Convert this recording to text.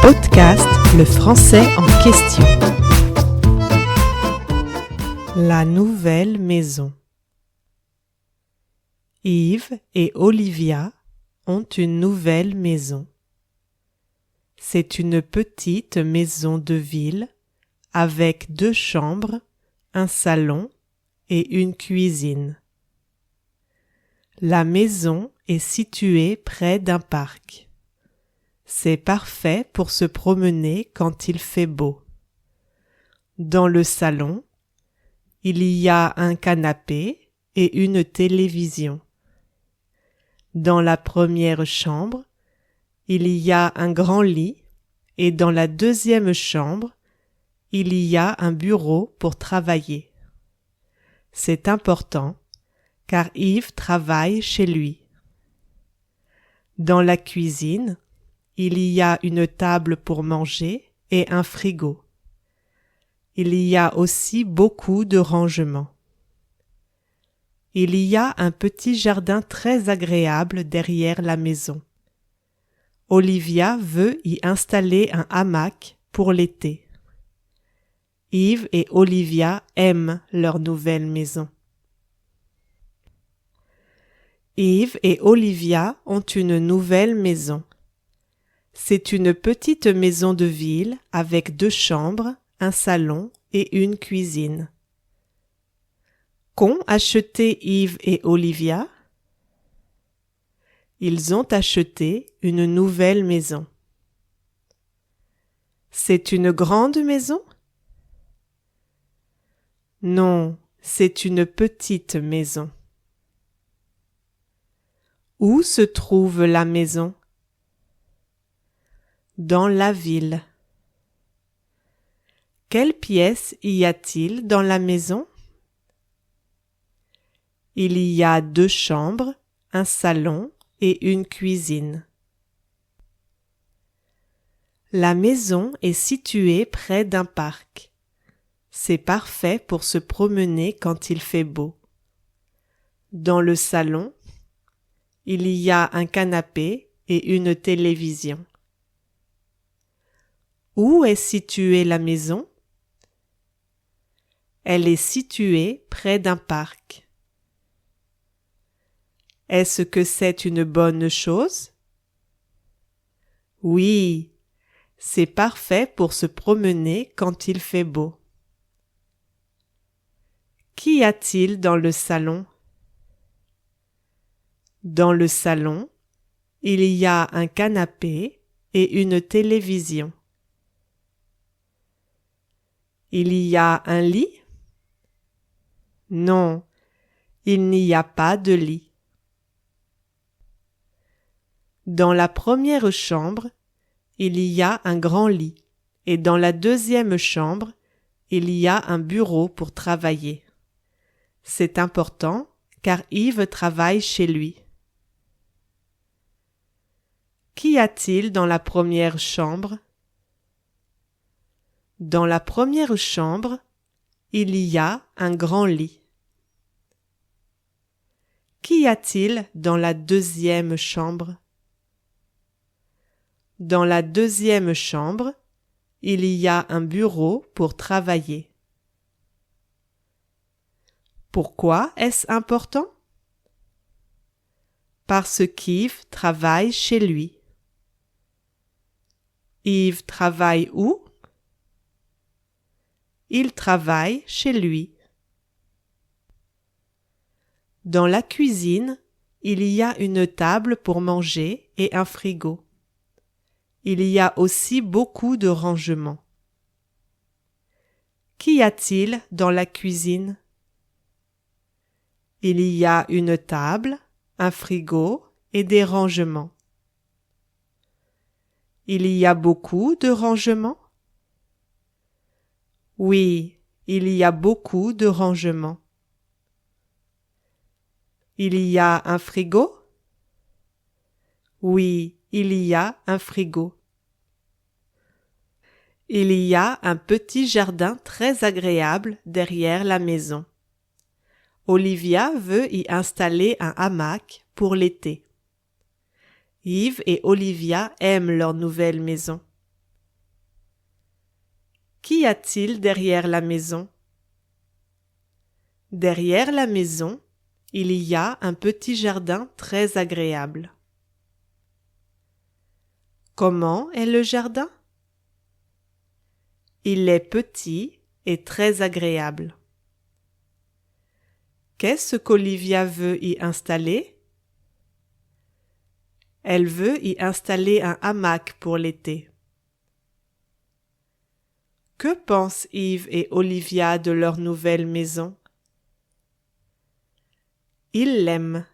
Podcast Le français en question. La nouvelle maison. Yves et Olivia ont une nouvelle maison. C'est une petite maison de ville avec 2 chambres, un salon et une cuisine. La maison est située près d'un parc. C'est parfait pour se promener quand il fait beau. Dans le salon, il y a un canapé et une télévision. Dans la première chambre, il y a un grand lit et dans la deuxième chambre, il y a un bureau pour travailler. C'est important car Yves travaille chez lui. Dans la cuisine, il y a une table pour manger et un frigo. Il y a aussi beaucoup de rangements. Il y a un petit jardin très agréable derrière la maison. Olivia veut y installer un hamac pour l'été. Yves et Olivia aiment leur nouvelle maison. Yves et Olivia ont une nouvelle maison. C'est une petite maison de ville avec 2 chambres, un salon et une cuisine. Qu'ont acheté Yves et Olivia? Ils ont acheté une nouvelle maison. C'est une grande maison? Non, c'est une petite maison. Où se trouve la maison? Dans la ville. Quelles pièces y a-t-il dans la maison? Il y a 2 chambres, un salon et une cuisine. La maison est située près d'un parc. C'est parfait pour se promener quand il fait beau. Dans le salon, il y a un canapé et une télévision. Où est située la maison? Elle est située près d'un parc. Est-ce que c'est une bonne chose? Oui, c'est parfait pour se promener quand il fait beau. Qu'y a-t-il dans le salon? Dans le salon, il y a un canapé et une télévision. Il y a un lit? Non, il n'y a pas de lit. Dans la première chambre, il y a un grand lit et dans la deuxième chambre, il y a un bureau pour travailler. C'est important car Yves travaille chez lui. Qu'y a-t-il dans la première chambre? Dans la première chambre, il y a un grand lit. Qu'y a-t-il dans la deuxième chambre? Dans la deuxième chambre, il y a un bureau pour travailler. Pourquoi est-ce important? Parce qu'Yves travaille chez lui. Yves travaille où? Il travaille chez lui. Dans la cuisine, il y a une table pour manger et un frigo. Il y a aussi beaucoup de rangements. Qu'y a-t-il dans la cuisine? Il y a une table, un frigo et des rangements. Il y a beaucoup de rangements? Oui, il y a beaucoup de rangements. Il y a un frigo? Oui, il y a un frigo. Il y a un petit jardin très agréable derrière la maison. Olivia veut y installer un hamac pour l'été. Yves et Olivia aiment leur nouvelle maison. Qu'y a-t-il derrière la maison? Derrière la maison, il y a un petit jardin très agréable. Comment est le jardin? Il est petit et très agréable. Qu'est-ce qu'Olivia veut y installer? Elle veut y installer un hamac pour l'été. Que pensent Yves et Olivia de leur nouvelle maison? Ils l'aiment.